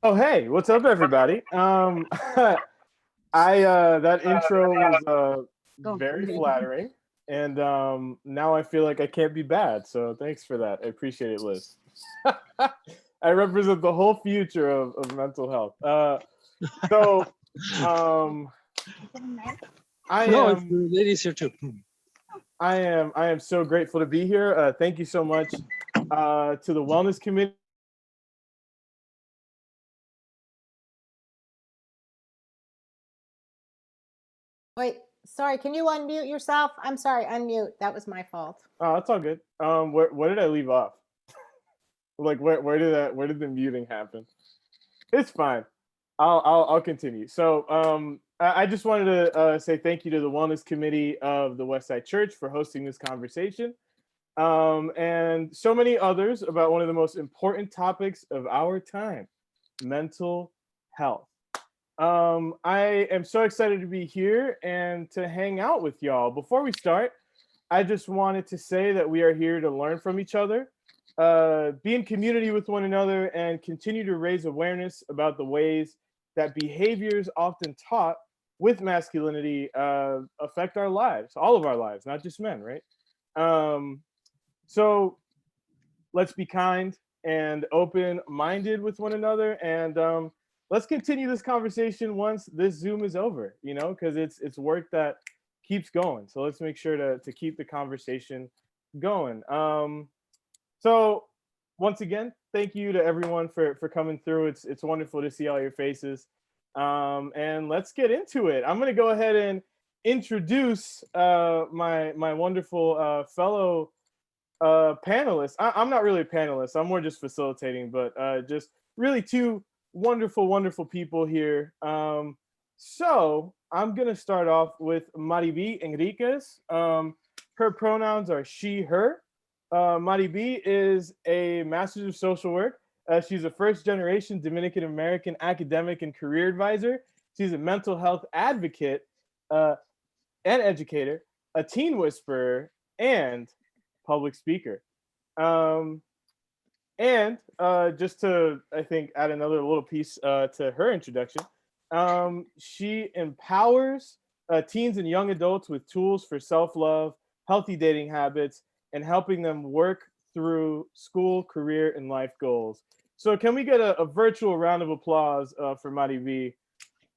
Oh, hey, what's up, everybody? That intro was very flattering, and now I feel like I can't be bad. So thanks for that. I appreciate it, Liz. I represent the whole future of mental health. So um, I No, it's am the ladies here too. I am so grateful to be here. Thank you so much to the Wellness Committee. Wait, sorry, can you unmute yourself? I'm sorry, unmute. That was my fault. Oh, that's all good. Where did I leave off? Like where did the muting happen? It's fine. I'll continue. So I just wanted to say thank you to the Wellness Committee of the Westside Church for hosting this conversation, and so many others about one of the most important topics of our time: mental health. I am so excited to be here and to hang out with y'all. Before we start, I just wanted to say that we are here to learn from each other, be in community with one another, and continue to raise awareness about the ways that behaviors often taught with masculinity affect our lives, all of our lives, not just men, right? So let's be kind and open-minded with one another, and let's continue this conversation once this Zoom is over, because it's work that keeps going. So let's make sure to keep the conversation going. So once again, thank you to everyone for coming through. It's wonderful to see all your faces. And let's get into it. I'm going to go ahead and introduce my wonderful fellow panelists. I'm not really a panelist. I'm more just facilitating, but just really two wonderful people here. So I'm going to start off with Mariby Enriquez. Her pronouns are she, her. Mariby is a master's of social work. She's a first-generation Dominican-American academic and career advisor. She's a mental health advocate and educator, a teen whisperer, and public speaker. And just to, I think, add another little piece to her introduction, she empowers teens and young adults with tools for self-love, healthy dating habits, and helping them work through school, career, and life goals. So can we get a virtual round of applause for Mariby?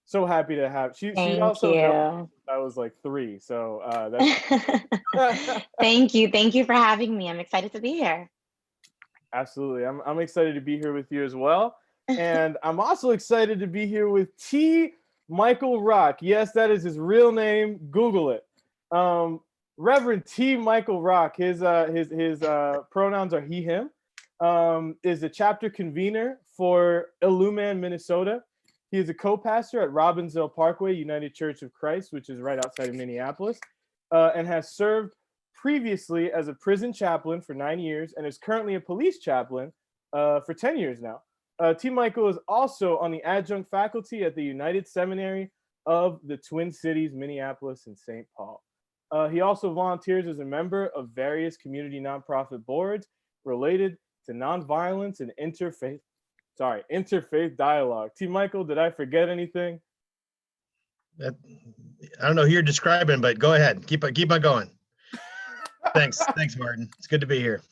So happy to have. She's also known I was like 3, so that's Thank you for having me. I'm excited to be here. Absolutely. I'm excited to be here with you as well. And I'm also excited to be here with T. Michael Rock. Yes, that is his real name. Google it. Reverend T. Michael Rock. His pronouns are he, him. Is the chapter convener for Illuman, Minnesota. He is a co-pastor at Robbinsdale Parkway United Church of Christ, which is right outside of Minneapolis, and has served previously as a prison chaplain for 9 years and is currently a police chaplain for 10 years now. T. Michael is also on the adjunct faculty at the United Seminary of the Twin Cities, Minneapolis, and St. Paul. He also volunteers as a member of various community nonprofit boards related to nonviolence and interfaith dialogue. T. Michael, did I forget anything? I don't know who you're describing, but go ahead. Keep on going. Thanks, Martin. It's good to be here.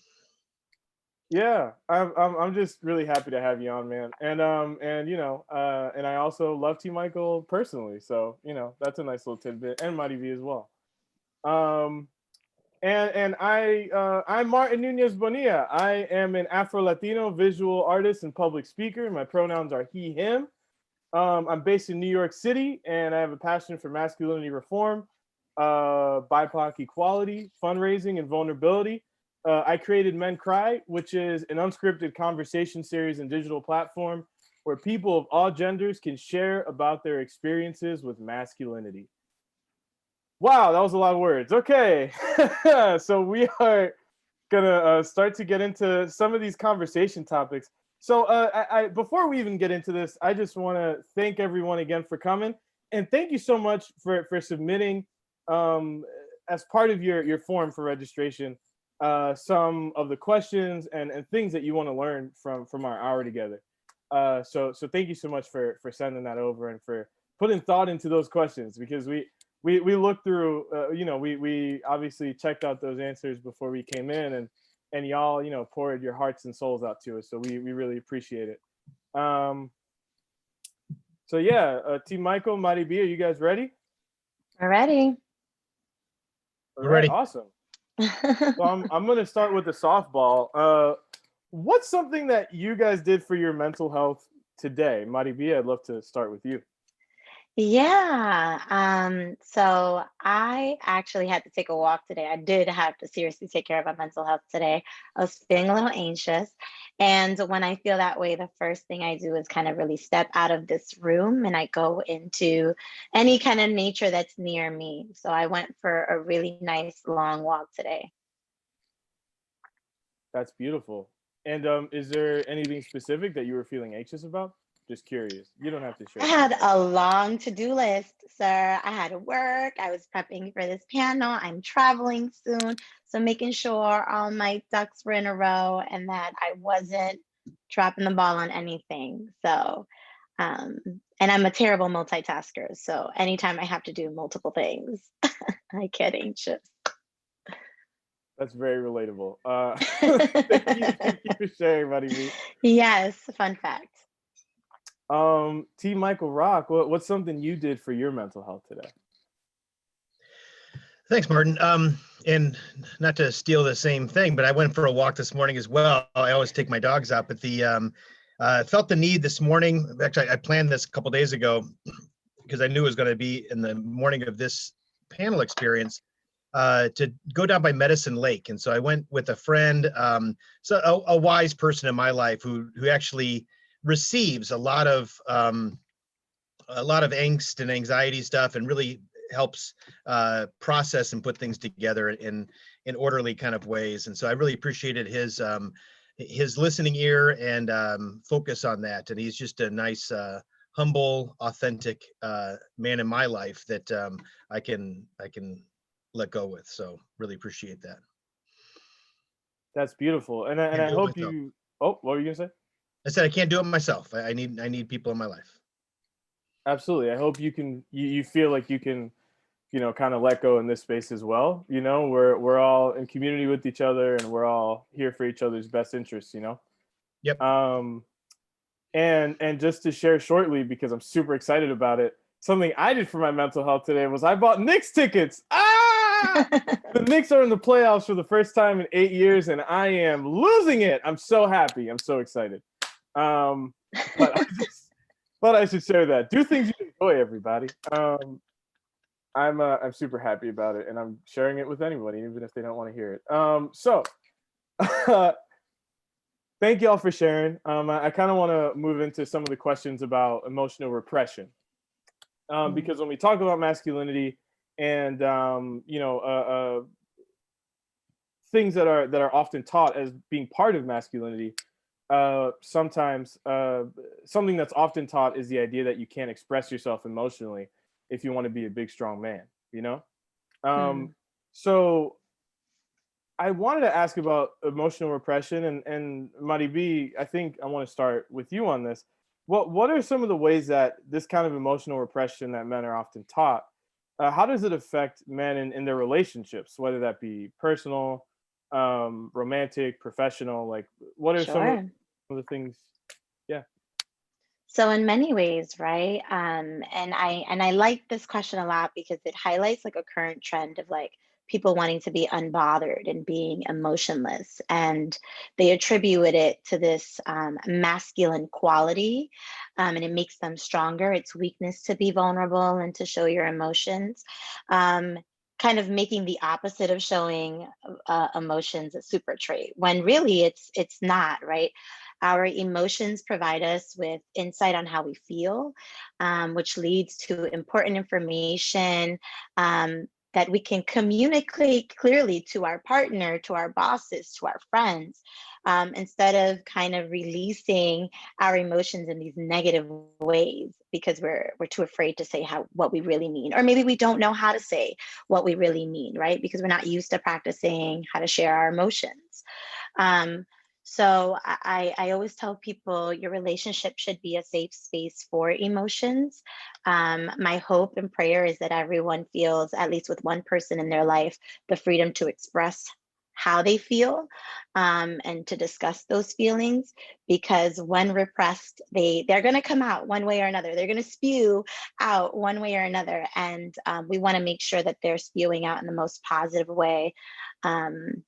Yeah, I'm just really happy to have you on, man. And and I also love T. Michael personally, so that's a nice little tidbit, and Mariby as well. And I'm Martin Nunez-Bonilla. I am an Afro-Latino visual artist and public speaker. My pronouns are he, him. I'm based in New York City, and I have a passion for masculinity reform, BIPOC equality, fundraising, and vulnerability. I created Men Cry, which is an unscripted conversation series and digital platform where people of all genders can share about their experiences with masculinity. Wow, that was a lot of words. Okay, so we are gonna start to get into some of these conversation topics. So before we even get into this, I just want to thank everyone again for coming, and thank you so much for submitting as part of your form for registration some of the questions and things that you want to learn from our hour together. So thank you so much for sending that over and for putting thought into those questions, because we looked through, we obviously checked out those answers before we came in, and y'all, poured your hearts and souls out to us. So we really appreciate it. So yeah, Team Michael, Mariby, are you guys ready? We're ready. All We're right, ready. awesome. So I'm gonna start with the softball. What's something that you guys did for your mental health today? Mariby, I'd love to start with you. Yeah. So I actually had to take a walk today. I did have to seriously take care of my mental health today. I was feeling a little anxious. And when I feel that way, the first thing I do is kind of really step out of this room and I go into any kind of nature that's near me. So I went for a really nice long walk today. That's beautiful. And is there anything specific that you were feeling anxious about? Just curious. You don't have to share. I had a long to-do list, sir. I had to work. I was prepping for this panel. I'm traveling soon. So making sure all my ducks were in a row and that I wasn't dropping the ball on anything. So, and I'm a terrible multitasker. So anytime I have to do multiple things, I get anxious. That's very relatable. Thank you for sharing, Mariby. Yes, fun fact. T. Michael Rock, what's something you did for your mental health today? Thanks, Martin. And not to steal the same thing, but I went for a walk this morning as well. I always take my dogs out, but felt the need this morning. Actually, I planned this a couple days ago because I knew it was going to be in the morning of this panel experience, to go down by Medicine Lake. And so I went with a friend, so a wise person in my life who actually receives a lot of angst and anxiety stuff, and really helps process and put things together in orderly kind of ways. And so I really appreciated his listening ear and focus on that. And he's just a nice, humble, authentic man in my life that I can let go with. So really appreciate that. That's beautiful. And I hope you. Oh, what were you gonna say? I said I can't do it myself. I need people in my life. Absolutely. I hope you feel like you can, kind of let go in this space as well. We're all in community with each other, and we're all here for each other's best interests. Yep. And just to share shortly, because I'm super excited about it, something I did for my mental health today was I bought Knicks tickets. The Knicks are in the playoffs for the first time in 8 years, and I am losing it. I'm so happy. I'm so excited. But I should share that. Do things you enjoy, everybody. I'm super happy about it, and I'm sharing it with anybody, even if they don't want to hear it. So thank y'all for sharing. I kind of want to move into some of the questions about emotional repression, because when we talk about masculinity and things that are often taught as being part of masculinity, sometimes something that's often taught is the idea that you can't express yourself emotionally if you want to be a big strong man. So I wanted to ask about emotional repression, and Mariby, I think I want to start with you on this. What are some of the ways that this kind of emotional repression that men are often taught, how does it affect men in their relationships, whether that be personal, romantic, professional? Like, what are some of the things? Yeah. So in many ways, right? And I like this question a lot because it highlights like a current trend of like people wanting to be unbothered and being emotionless, and they attribute it to this masculine quality, and it makes them stronger. It's weakness to be vulnerable and to show your emotions. Kind of making the opposite of showing emotions a super trait, when really it's not, right? Our emotions provide us with insight on how we feel, which leads to important information that we can communicate clearly to our partner, to our bosses, to our friends, instead of kind of releasing our emotions in these negative ways because we're too afraid to say what we really mean, or maybe we don't know how to say what we really mean, right? Because we're not used to practicing how to share our emotions. So I always tell people your relationship should be a safe space for emotions. My hope and prayer is that everyone feels, at least with one person in their life, the freedom to express how they feel, and to discuss those feelings, because when repressed, they're going to come out one way or another. They're going to spew out one way or another, and we want to make sure that they're spewing out in the most positive way. Um,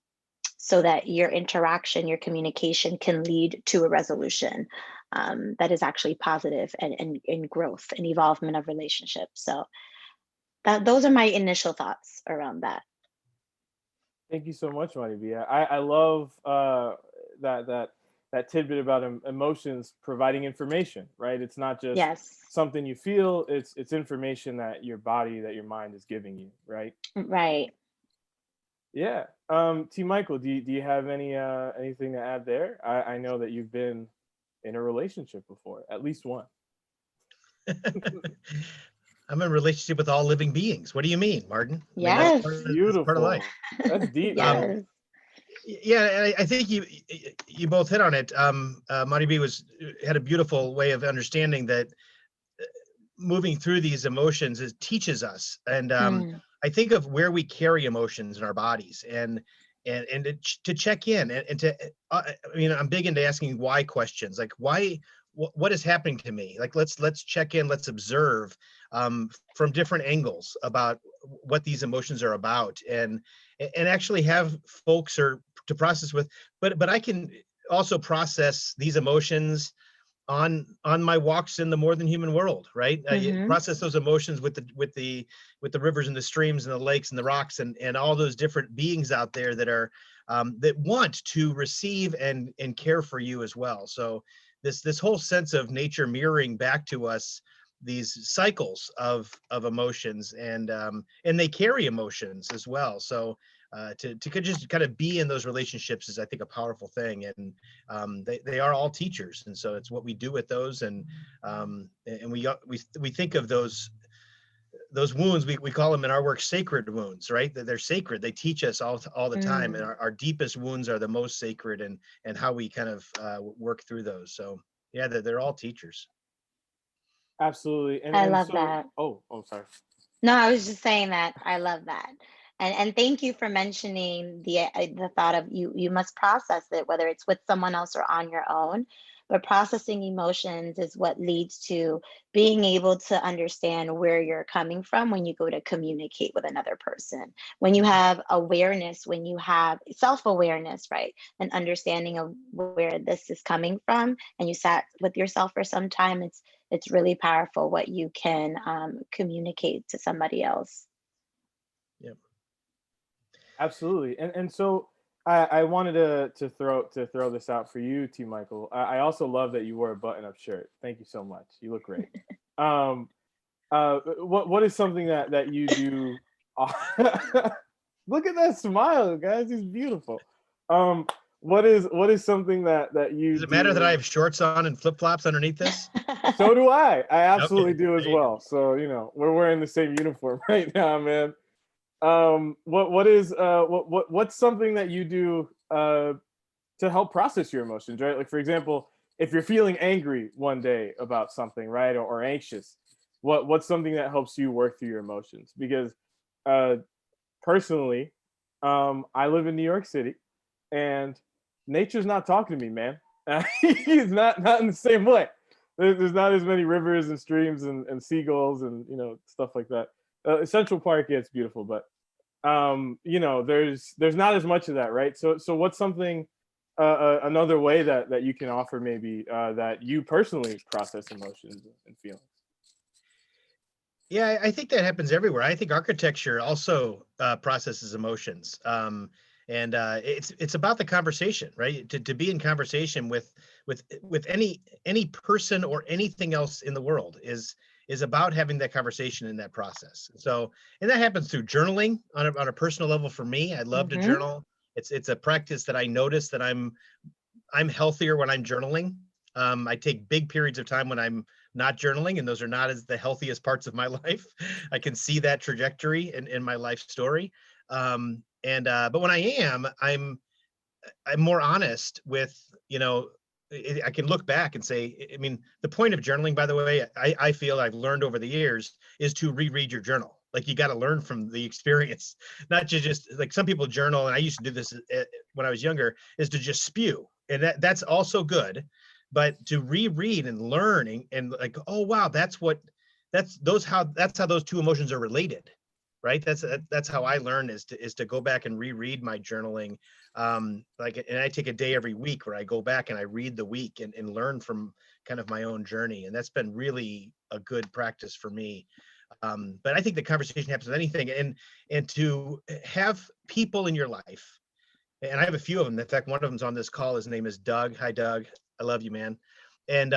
so that your interaction, your communication can lead to a resolution, that is actually positive, and growth and evolvement of relationships. So those are my initial thoughts around that. Thank you so much, Mariby. I love that tidbit about emotions providing information, right? It's not just Yes, something you feel; it's information that your body, that your mind is giving you, right? right. Yeah. T. Michael, do you have anything to add there? I know that you've been in a relationship before, at least one. I'm in a relationship with all living beings. What do you mean, Martin? I mean, That's Yes, that's part of life. beautiful. That's deep, man. yes. Yeah, and I think you both hit on it. Mariby had a beautiful way of understanding that moving through these emotions teaches us. And Mm, I think of where we carry emotions in our bodies, and to check in, and to I mean, I'm big into asking why questions, like why, what is happening to me? Like let's check in, let's observe from different angles about what these emotions are about, and actually have folks or to process with. But I can also process these emotions on my walks in the more than human world, right? mm-hmm, Process those emotions with the rivers and the streams and the lakes and the rocks, and all those different beings out there that are that want to receive and care for you as well. So this whole sense of nature mirroring back to us these cycles of emotions, and they carry emotions as well. So to just kind of be in those relationships is, I think, a powerful thing, and they are all teachers, and so it's what we do with those, and we think of those wounds, we call them in our work sacred wounds, right? That they're sacred. They teach us all the time, and mm. our deepest wounds are the most sacred, and how we kind of work through those. So yeah, they're all teachers. Absolutely. I And love so, that. sorry. No, I was just saying that I love that. And thank you for mentioning the thought of you must process it, whether it's with someone else or on your own. But processing emotions is what leads to being able to understand where you're coming from when you go to communicate with another person. When you have awareness, when you have self-awareness, right? An understanding of where this is coming from, and you sat with yourself for some time, it's really powerful what you can communicate to somebody else. Yep. Absolutely. And so I wanted to throw this out for you, T. Michael. I also love that you wore a button-up shirt. Thank you so much. You look great. Um, what is something that you do? Look at that smile, guys. He's beautiful. Um, what is something that you Does it matter that I do? have shorts on and flip flops underneath this? So do I. I Okay, absolutely do as there you go. well. So we're wearing the same uniform right now, man. What's something that you do to help process your emotions, right? Like, for example, if you're feeling angry one day about something, right, or anxious, what's something that helps you work through your emotions? Because uh personally, I live in New York City, and nature's not talking to me, man. He's not in the same way. There's not as many rivers and streams and seagulls and stuff like that. Central Park, yeah, it's beautiful, but there's not as much of that, right? So what's something, another way that you can offer, maybe, that you personally process emotions and feelings? Yeah, I think that happens everywhere. I think architecture also processes emotions, and it's about the conversation, right? To be in conversation with any person or anything else in the world is about having that conversation in that process. So, and that happens through journaling on a personal level. For me, I love to Hmm. journal. It's a practice that I notice that I'm healthier when I'm journaling. I take big periods of time when I'm not journaling, and those are not as the healthiest parts of my life. I can see that trajectory in my life story. But when I am, I'm more honest with, I can look back and say, I mean, the point of journaling, by the way, I feel I've learned over the years is to reread your journal. Like, you got to learn from the experience, not to just, like, some people journal, and I used to do this when I was younger, is to just spew. And that's also good, but to reread and learn and like, oh, wow, that's how those two emotions are related. Right. That's how I learn, is to go back and reread my journaling. And I take a day every week where I go back and I read the week and learn from kind of my own journey. And that's been really a good practice for me. But I think the conversation happens with anything, and to have people in your life, and I have a few of them. In fact, one of them's on this call. His name is Doug. Hi, Doug. I love you, man. And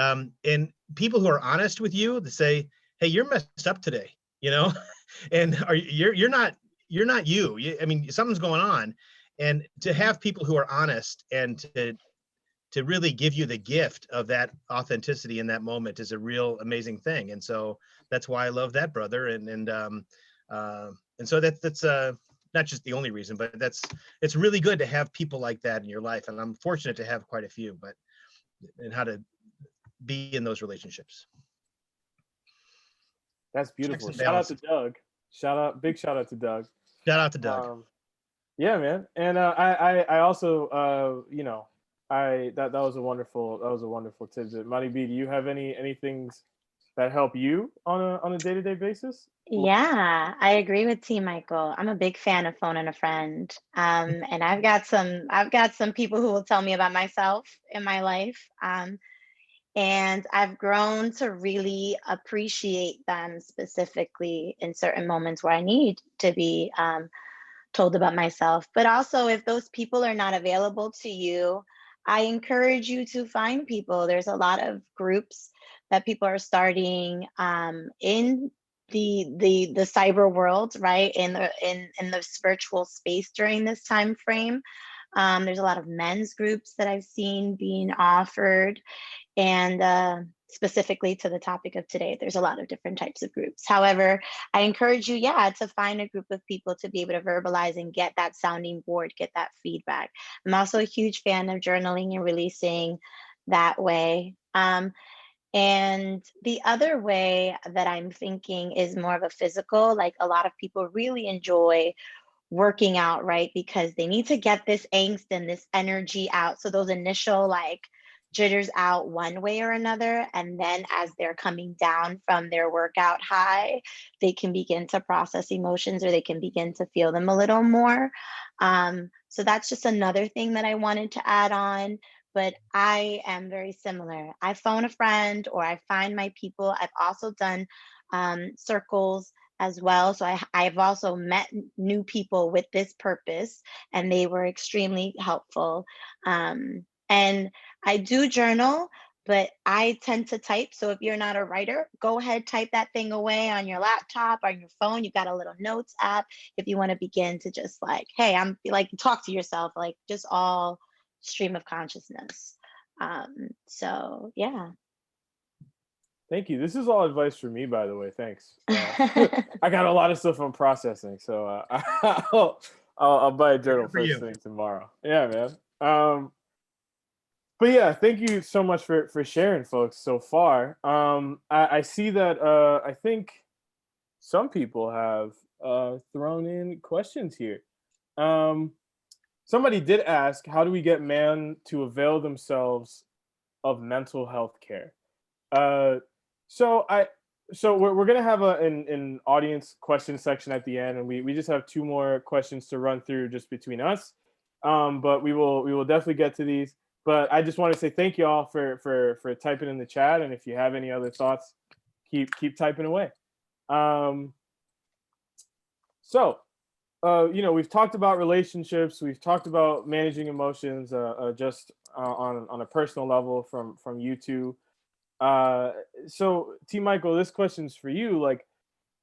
people who are honest with you, to say, hey, you're messed up today, and you're not you. I mean, something's going on, and to have people who are honest and to really give you the gift of that authenticity in that moment is a real amazing thing. And so that's why I love that brother. And so that's not just the only reason, but it's really good to have people like that in your life. And I'm fortunate to have quite a few, and how to be in those relationships. That's beautiful. Shout out to Doug. Big shout out to Doug. Shout out to Doug. Yeah, man. And I also that was a wonderful tidbit. Mariby, do you have any things that help you on a day-to-day basis? Yeah, I agree with T. Michael. I'm a big fan of phoning a friend. And I've got some people who will tell me about myself in my life. And I've grown to really appreciate them, specifically in certain moments where I need to be told about myself. But also, if those people are not available to you, I encourage you to find people. There's a lot of groups that people are starting in the cyber world, right? In the virtual space during this time frame. There's a lot of men's groups that I've seen being offered, and specifically to the topic of today, there's a lot of different types of groups. However, I encourage you, to find a group of people to be able to verbalize and get that sounding board, get that feedback. I'm also a huge fan of journaling and releasing that way. And the other way that I'm thinking is more of a physical, like a lot of people really enjoy working out, right? Because they need to get this angst and this energy out. So those initial jitters out one way or another. And then as they're coming down from their workout high, they can begin to process emotions, or they can begin to feel them a little more. So that's just another thing that I wanted to add on. But I am very similar. I phone a friend, or I find my people. I've also done circles as well. So I've also met new people with this purpose, and they were extremely helpful. And I do journal, but I tend to type. So if you're not a writer, go ahead, type that thing away on your laptop, on your phone. You've got a little notes app. If you want to begin to just hey, I'm talk to yourself, just all stream of consciousness. So yeah. Thank you. This is all advice for me, by the way. Thanks. I got a lot of stuff I'm processing, so I'll buy a journal first thing tomorrow. Yeah, man. But yeah, thank you so much for sharing, folks, so far. I see that I think some people have thrown in questions here. Somebody did ask, how do we get men to avail themselves of mental health care? So we're gonna have an audience question section at the end, and we just have two more questions to run through just between us. But we will definitely get to these. But I just want to say thank you all for typing in the chat, and if you have any other thoughts, keep typing away. We've talked about relationships, we've talked about managing emotions, just on a personal level from you two. So T. Michael, this question's for you.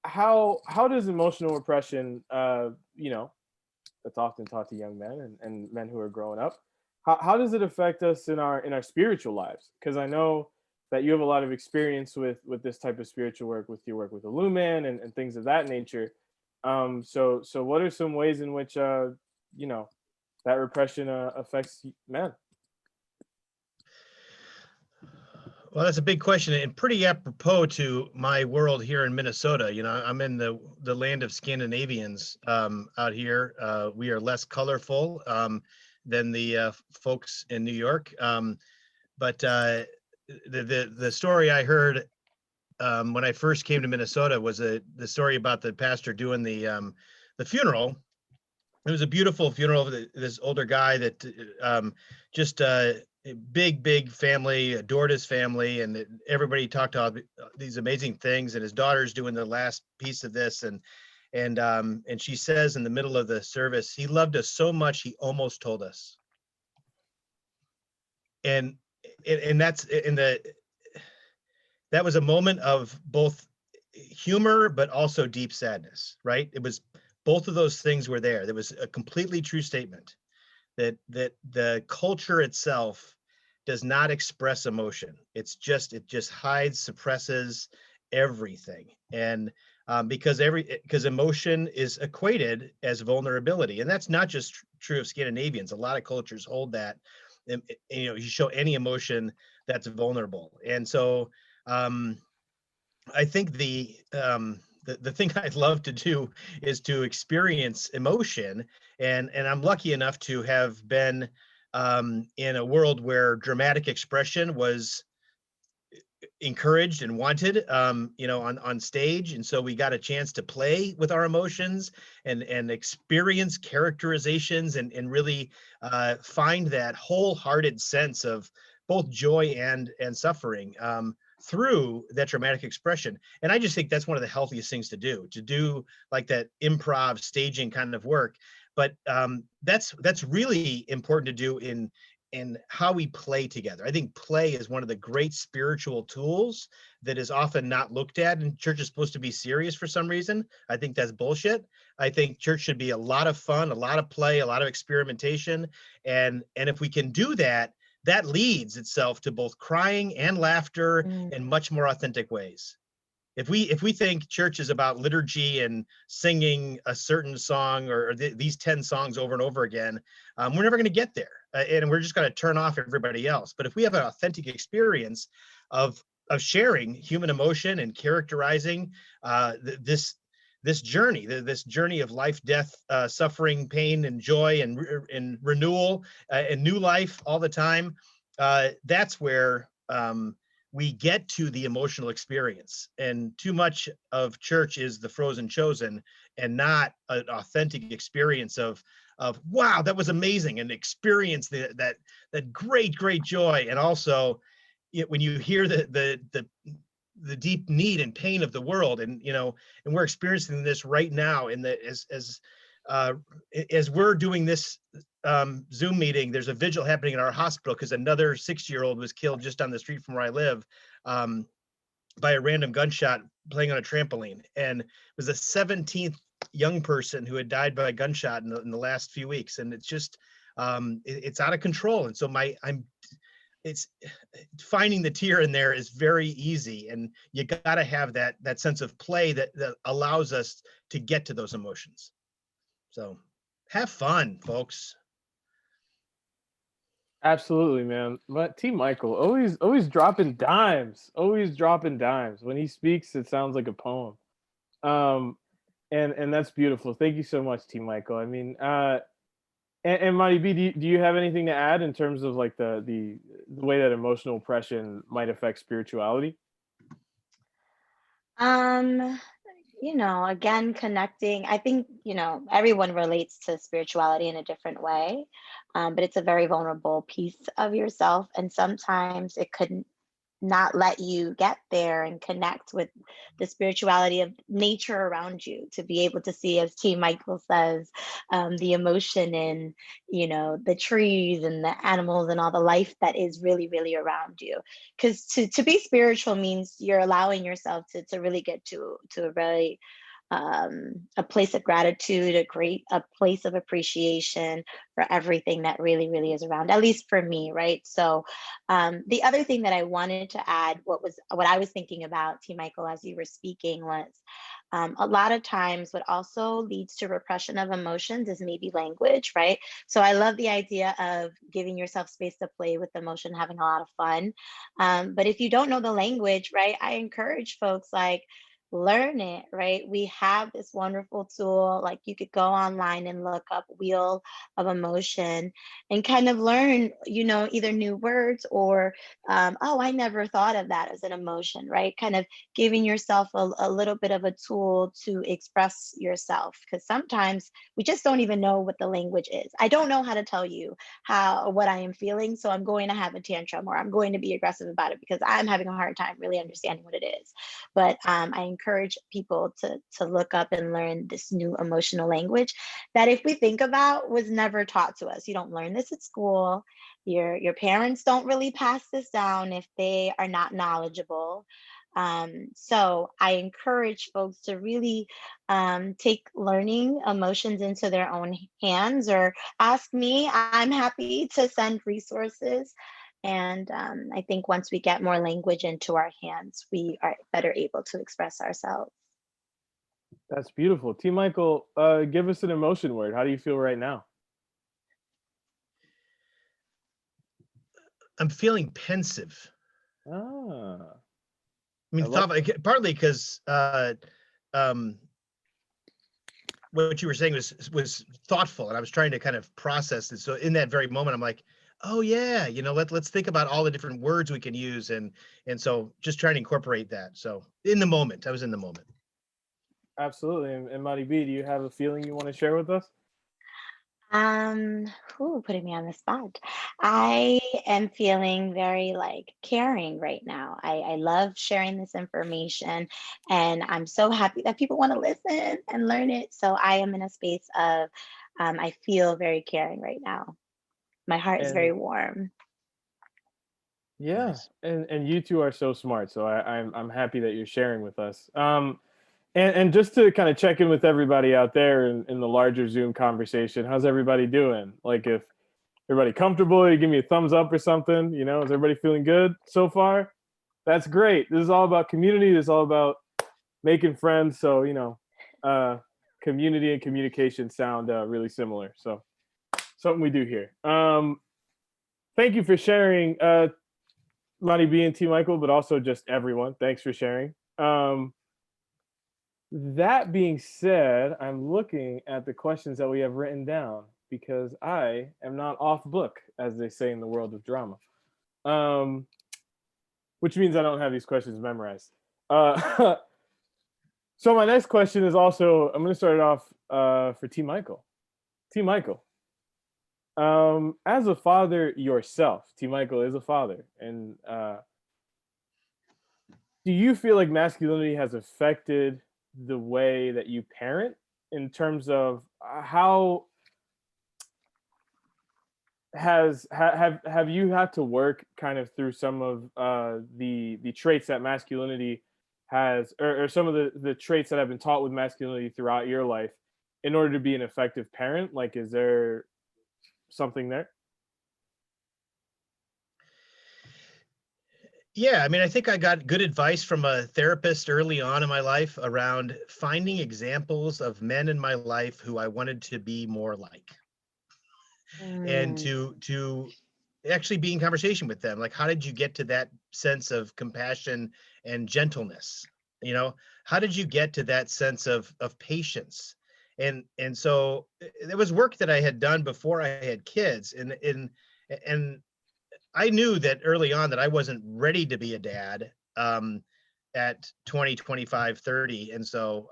How does emotional repression, that's often taught to young men and men who are growing up, how does it affect us in our spiritual lives? Because I know that you have a lot of experience with this type of spiritual work, with your work with Illumin and things of that nature. So what are some ways in which that repression affects men? Well, that's a big question and pretty apropos to my world here in Minnesota. You know, I'm in the land of Scandinavians out here. We are less colorful than the folks in New York. But the story I heard when I first came to Minnesota was the story about the pastor doing the funeral. It was a beautiful funeral of this older guy that just big family, adored his family, and everybody talked about these amazing things. And his daughter's doing the last piece of this, and she says in the middle of the service, "He loved us so much, he almost told us." And that's in that was a moment of both humor but also deep sadness, right? It was both of those things were there. There was a completely true statement that the culture itself does not express emotion. It just hides, suppresses everything. And because emotion is equated as vulnerability, and that's not just true of Scandinavians. A lot of cultures hold that. And, you know, you show any emotion that's vulnerable. And so I think the thing I'd love to do is to experience emotion, and I'm lucky enough to have been in a world where dramatic expression was encouraged and wanted, you know, on stage, and so we got a chance to play with our emotions and experience characterizations and really find that wholehearted sense of both joy and suffering through that dramatic expression. And I just think that's one of the healthiest things to do like that improv staging kind of work. But that's really important to do in how we play together. I think play is one of the great spiritual tools that is often not looked at, and church is supposed to be serious for some reason. I think that's bullshit. I think church should be a lot of fun, a lot of play, a lot of experimentation. And if we can do that, that leads itself to both crying and laughter in much more authentic ways. If we think church is about liturgy and singing a certain song or these 10 songs over and over again, we're never going to get there, and we're just going to turn off everybody else. But if we have an authentic experience of sharing human emotion and characterizing this journey, this journey of life, death, suffering, pain, and joy, and renewal, and new life all the time, that's where we get to the emotional experience. And too much of church is the frozen chosen and not an authentic experience of wow, that was amazing, and experience that great joy. And also when you hear the deep need and pain of the world, and you know, and we're experiencing this right now in the as we're doing this Zoom meeting, there's a vigil happening in our hospital because another 6-year-old was killed just down the street from where I live by a random gunshot playing on a trampoline. And it was the 17th young person who had died by a gunshot in the last few weeks. And it's just, it's out of control. And so it's finding the tear in there is very easy. And you got to have that sense of play that allows us to get to those emotions. So have fun, folks. Absolutely, man. But T. Michael always dropping dimes. Always dropping dimes. When he speaks, it sounds like a poem. And that's beautiful. Thank you so much, T. Michael. I mean, and Mariby, do you have anything to add in terms of like the way that emotional oppression might affect spirituality? You know, again, connecting, I think, you know, everyone relates to spirituality in a different way, but it's a very vulnerable piece of yourself. And sometimes it could not let you get there and connect with the spirituality of nature around you, to be able to see, as T. Michael says, the emotion in, you know, the trees and the animals and all the life that is really around you. Because to be spiritual means you're allowing yourself to really get to a very a place of gratitude, a place of appreciation for everything that really, really is around, at least for me, right? So the other thing that I wanted to add, what I was thinking about, T. Michael, as you were speaking, was a lot of times what also leads to repression of emotions is maybe language, right? So I love the idea of giving yourself space to play with emotion, having a lot of fun. But if you don't know the language, right, I encourage folks, like, learn it, right? We have this wonderful tool, like you could go online and look up Wheel of Emotion and kind of learn, either new words or, oh, I never thought of that as an emotion, right? Kind of giving yourself a little bit of a tool to express yourself, because sometimes we just don't even know what the language is. I don't know how to tell you what I am feeling, so I'm going to have a tantrum or I'm going to be aggressive about it because I'm having a hard time really understanding what it is. But I encourage people to look up and learn this new emotional language that, if we think about, was never taught to us. You don't learn this at school. Your parents don't really pass this down if they are not knowledgeable. So I encourage folks to really take learning emotions into their own hands, or ask me. I'm happy to send resources. And I think once we get more language into our hands, we are better able to express ourselves. That's beautiful. T. Michael, give us an emotion word. How do you feel right now? I'm feeling pensive. Ah, I mean, I like partly because what you were saying was thoughtful, and I was trying to kind of process it. So in that very moment, I'm like, oh yeah, let's think about all the different words we can use, and so just trying to incorporate that. So in the moment, I was in the moment. absolutely. And Mariby, do you have a feeling you want to share with us? Putting me on the spot. I am feeling very, like, caring right now. I love sharing this information, and I'm so happy that people want to listen and learn it. So I am in a space of, I feel very caring right now. My heart is very And warm. yeah, Nice. and you two are so smart. So I'm happy that you're sharing with us. And just to kind of check in with everybody out there in the larger Zoom conversation, how's everybody doing? Like, if everybody comfortable, you give me a thumbs up or something. Is everybody feeling good so far? That's great. This is all about community. This is all about making friends. So community and communication sound really similar. So something we do here. Thank you for sharing, Mariby and T. Michael, but also just everyone. Thanks for sharing. That being said, I'm looking at the questions that we have written down because I am not off book, as they say in the world of drama. Which means I don't have these questions memorized. So my next question is also, I'm going to start it off for T. Michael. T. Michael, as a father yourself, T. Michael is a father, and do you feel like masculinity has affected the way that you parent, in terms of how have you had to work kind of through some of the traits that masculinity has, or some of the traits that have been taught with masculinity throughout your life, in order to be an effective parent? Like, is there something there? Yeah, I mean, I think I got good advice from a therapist early on in my life around finding examples of men in my life who I wanted to be more like, and Mm, to actually be in conversation with them. Like, how did you get to that sense of compassion and gentleness? How did you get to that sense of patience? And so there was work that I had done before I had kids, and I knew that early on that I wasn't ready to be a dad at 20, 25, 30. And so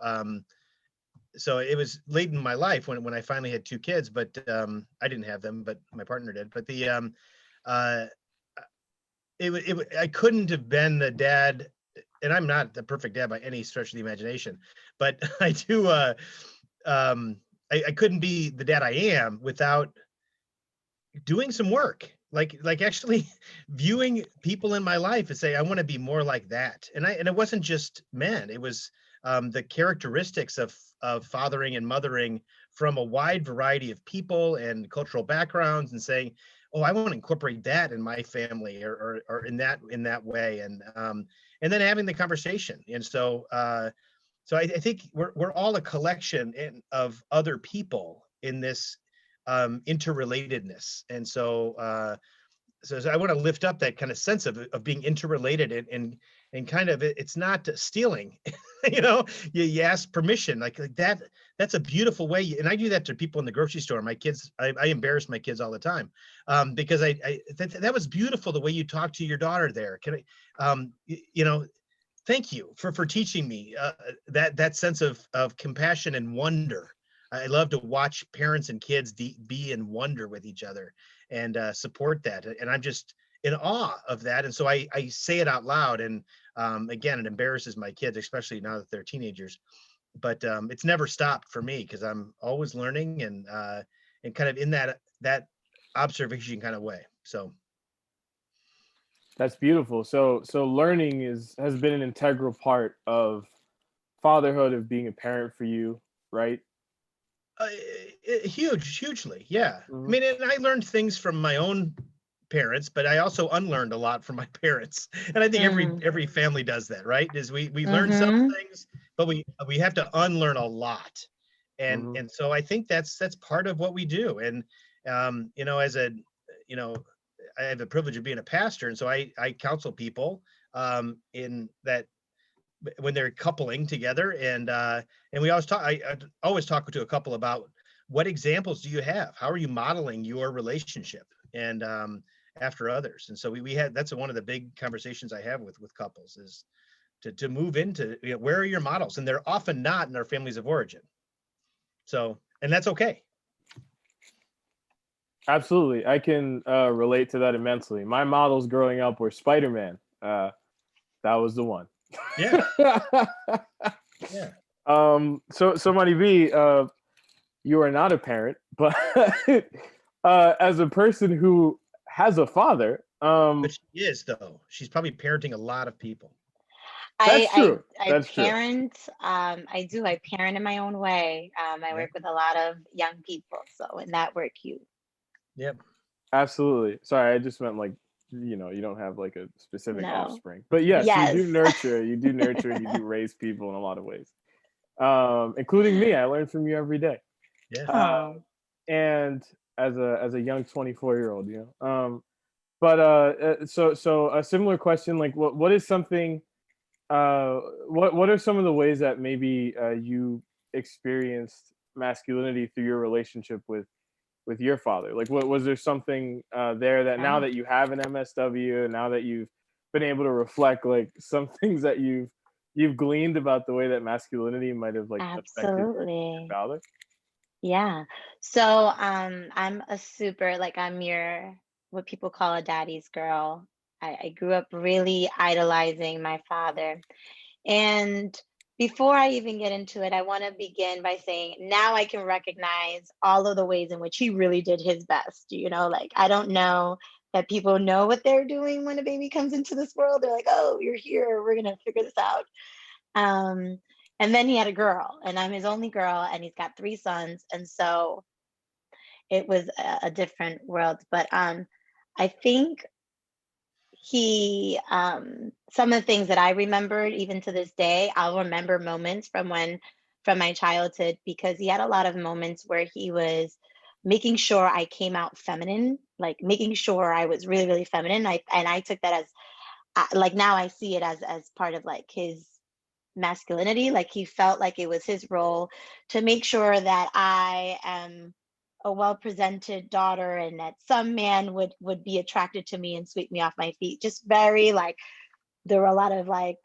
it was late in my life when I finally had two kids, but I didn't have them, but my partner did. But uh, I couldn't have been the dad, and I'm not the perfect dad by any stretch of the imagination, but I do. I couldn't be the dad I am without doing some work. like actually viewing people in my life and say, I want to be more like that. And it wasn't just men, it was the characteristics of fathering and mothering from a wide variety of people and cultural backgrounds, and saying, oh, I want to incorporate that in my family, or in that way. And then having the conversation. And so I think we're all a collection of other people in this interrelatedness. And so I want to lift up that kind of sense of being interrelated, and kind of, it's not stealing, you ask permission, like that. That's a beautiful way. And I do that to people in the grocery store. My kids, I embarrass my kids all the time, because that was beautiful, the way you talked to your daughter there. Can I, thank you for teaching me that sense of compassion and wonder. I love to watch parents and kids be in wonder with each other, and support that. And I'm just in awe of that. And so I say it out loud. And again, it embarrasses my kids, especially now that they're teenagers. But it's never stopped for me, because I'm always learning, and kind of in that observation kind of way. So That's beautiful. So learning has been an integral part of fatherhood, of being a parent for you, right? Hugely, yeah. I Mhm. mean, and I learned things from my own parents, but I also unlearned a lot from my parents. And I think every family does that, right? Is we learn some Mm-hmm. things, but we have to unlearn a lot. And Mhm. so I think that's part of what we do. And as a I have the privilege of being a pastor, and so I counsel people in that, when they're coupling together. And we always talk, I always talk to a couple about, what examples do you have? How are you modeling your relationship, and after others? And so we had, that's one of the big conversations I have with couples, is to move into, where are your models? And they're often not in their families of origin. So, and that's okay. Absolutely. I can relate to that immensely. My models growing up were Spider-Man. That was the one. Yeah. Yeah. So Mariby, you are not a parent, but as a person who has a father, But she is, though. She's probably parenting a lot of people. that's I true. I, I That's true. parent. I do. I parent in my own way. I Yeah. work with a lot of young people, so in that work, you. Yep. Absolutely. Sorry, I just meant, like, you don't have like a specific No. offspring, but yes, you Yes. do nurture, and you do raise people in a lot of ways, including me. I learn from you every day. Yeah. Oh. And as a young 24-year-old, but so a similar question, like, what is something, what are some of the ways that maybe you experienced masculinity through your relationship with your father? Like, what was there something there that, now Yeah. that you have an MSW, and now that you've been able to reflect, like, some things that you've gleaned about the way that masculinity might have, like, affected your Absolutely. father? Yeah. So I'm a super, like, I'm your, what people call a daddy's girl. I grew up really idolizing my father. And before I even get into it, I want to begin by saying, now I can recognize all of the ways in which he really did his best. Like, I don't know that people know what they're doing when a baby comes into this world. They're like, oh, you're here, we're gonna figure this out. Um, and then he had a girl, and I'm his only girl, and he's got 3 sons. And so it was a different world. But I think he some of the things that I remembered, even to this day, I'll remember moments from my childhood, because he had a lot of moments where he was making sure I came out feminine, like making sure I was really, really feminine. I took that as, like, now I see it as part of, like, his masculinity. Like, he felt like it was his role to make sure that I am a well-presented daughter, and that some man would be attracted to me and sweep me off my feet. Just very, like, there were a lot of, like,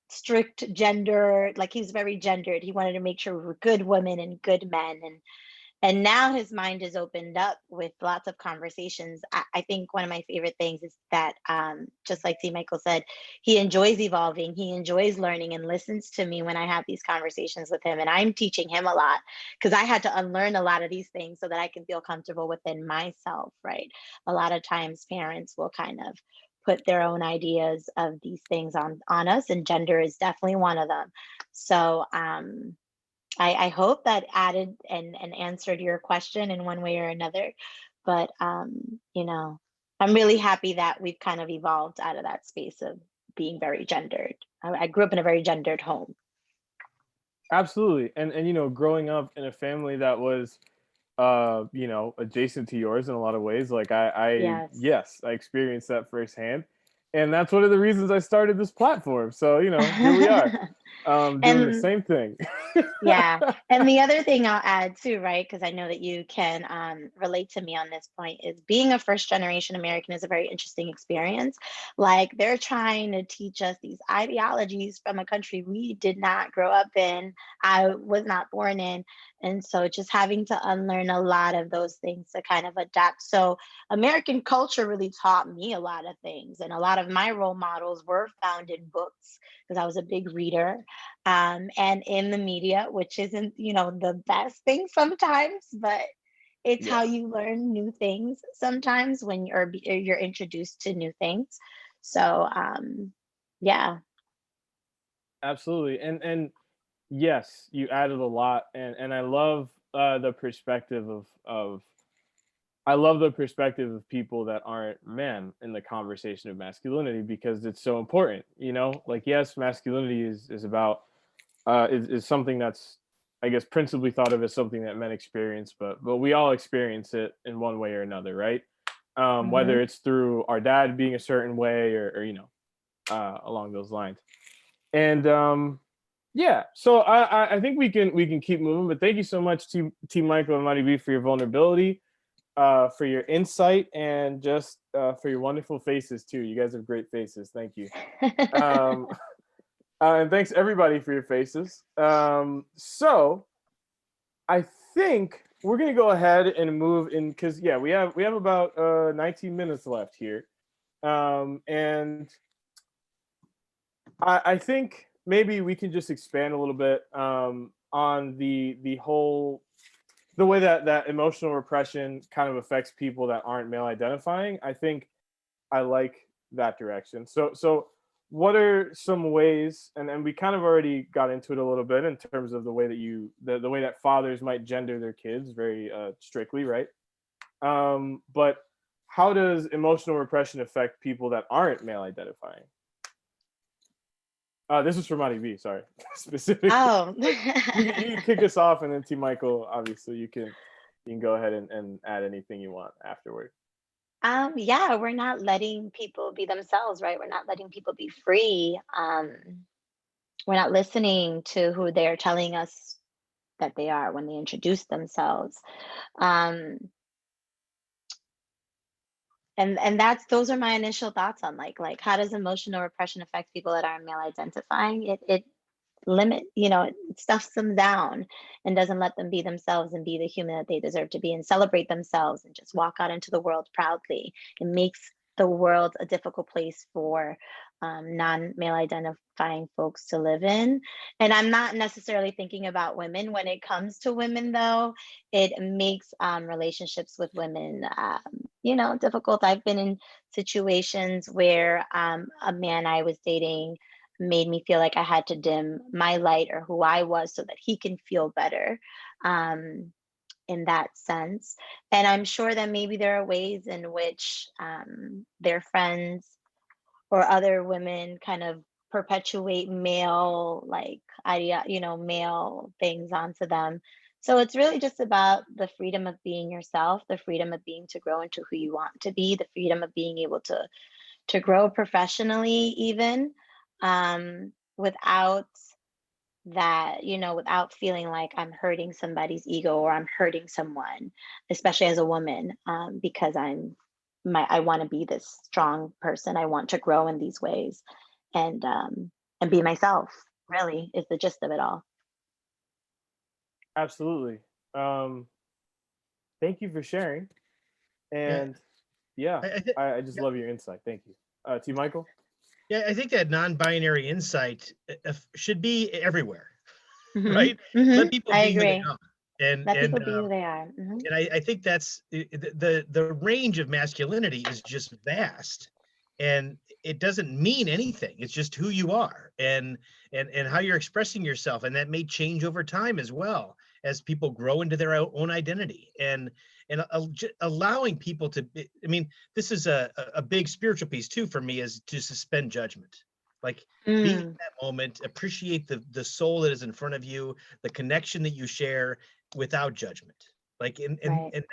strict gender, like, he was very gendered. He wanted to make sure we were good women and good men. And now his mind is opened up with lots of conversations. I think one of my favorite things is that, just like T. Michael said, he enjoys evolving, he enjoys learning, and listens to me when I have these conversations with him. And I'm teaching him a lot because I had to unlearn a lot of these things so that I can feel comfortable within myself, right? A lot of times parents will kind of put their own ideas of these things on us, and gender is definitely one of them. So I hope that added and answered your question in one way or another. But you know, I'm really happy that we've kind of evolved out of that space of being very gendered. I grew up in a very gendered home. Absolutely. And you know, growing up in a family that was you know, adjacent to yours in a lot of ways, like Yes. yes, I experienced that firsthand. And that's one of the reasons I started this platform. So, you know, here we are, doing the And same thing. yeah. And the other thing I'll add too, right, because I know that you can relate to me on this point, is being a first generation American is a very interesting experience. Like they're trying to teach us these ideologies from a country we did not grow up in, I was not born in. And so just having to unlearn a lot of those things to kind of adapt. So American culture really taught me a lot of things. And a lot of my role models were found in books because I was a big reader, and in the media, which isn't, you know, the best thing sometimes, but it's how Yes, you learn new things sometimes when you're introduced to new things. So yeah. absolutely. And yes, you added a lot, and I love the perspective of I love the perspective of people that aren't men in the conversation of masculinity, because it's so important. You know, like yes, masculinity is about is something that's, I guess, principally thought of as something that men experience, but we all experience it in one way or another, right? Hmm. Whether it's through our dad being a certain way, or you know, along those lines. And yeah, so I think we can keep moving, but thank you so much to Team Michael and Mariby for your vulnerability, for your insight, and just for your wonderful faces too. You guys have great faces. Thank you. Um, and thanks everybody for your faces. So I think we're gonna go ahead and move in, because yeah, we have about 19 minutes left here, and I think maybe we can just expand a little bit, on the whole, the way that emotional repression kind of affects people that aren't male identifying. I think I like that direction. So what are some ways, and we kind of already got into it a little bit in terms of the way that the way that fathers might gender their kids very strictly, right? But how does emotional repression affect people that aren't male identifying? This is for Monty B, sorry, specifically. Oh. But you can kick us off, and then T. Michael, obviously, you can go ahead and add anything you want afterward. Yeah, we're not letting people be themselves, right? We're not letting people be free. We're not listening to who they're telling us that they are when they introduce themselves. Um, and those are my initial thoughts on like how does emotional repression affect people that are male identifying. It limit, you know, it stuffs them down and doesn't let them be themselves and be the human that they deserve to be and celebrate themselves and just walk out into the world proudly. It makes the world a difficult place for non-male identifying folks to live in. And I'm not necessarily thinking about women when it comes to women, though. It makes relationships with women, you know, difficult. I've been in situations where a man I was dating made me feel like I had to dim my light or who I was so that he can feel better, in that sense. And I'm sure that maybe there are ways in which their friends or other women kind of perpetuate male like idea, you know, male things onto them. So it's really just about the freedom of being yourself, the freedom of being to grow into who you want to be, the freedom of being able to grow professionally even, without that, you know, without feeling like I'm hurting somebody's ego or I'm hurting someone, especially as a woman, because I want to be this strong person. I want to grow in these ways, and be myself. Really, is the gist of it all. Absolutely. Um, thank you for sharing. And yeah, I, I, thi- I just love your insight. Thank you. T. Michael? yeah, I think that non-binary insight should be everywhere, Hmm. right? Let Hmm. people I be who they agree. are. And Let and people be who they are. Hmm. and I think that's the range of masculinity is just vast, and it doesn't mean anything. It's just who you are, and how you're expressing yourself, and that may change over time as well as people grow into their own identity, and allowing people to I mean, this is a big spiritual piece too for me, is to suspend judgment. Like, be in Mm, that moment, appreciate the soul that is in front of you, the connection that you share, without judgment. Like, right. and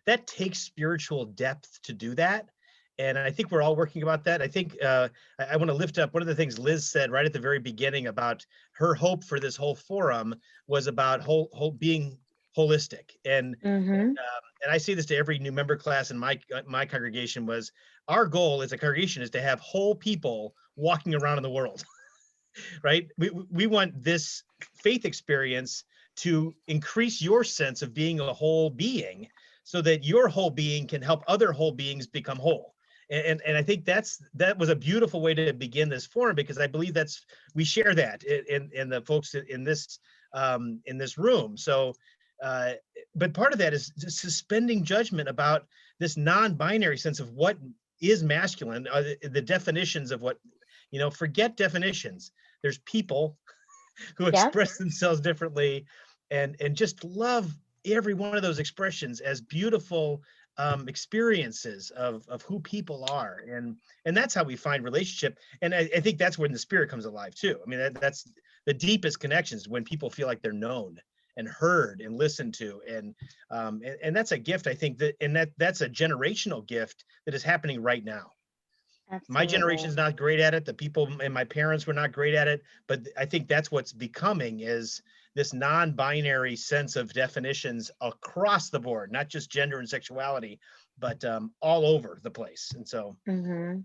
that takes spiritual depth to do that. And I think we're all working about that. I think I want to lift up one of the things Liz said right at the very beginning about her hope for this whole forum was about whole being holistic. Mm-hmm. And I say this to every new member class in my congregation, was our goal as a congregation is to have whole people walking around in the world. Right? We want this faith experience to increase your sense of being a whole being, so that your whole being can help other whole beings become whole. And I think that was a beautiful way to begin this forum, because I believe we share that in the folks in this room. So uh, but part of that is just suspending judgment about this non-binary sense of what is masculine, the definitions of what, forget definitions. There's people who Yep. express themselves differently, and just love every one of those expressions as beautiful experiences of who people are, and that's how we find relationship. And I think that's when the spirit comes alive too. I mean, that's the deepest connections, when people feel like they're known and heard and listened to, and that's a gift, I think, that's a generational gift that is happening right now. My generation Absolutely. is not great at it. The people and my parents were not great at it, but I think that's what's becoming, is this non-binary sense of definitions across the board, not just gender and sexuality, but all over the place. And so, Mm-hmm.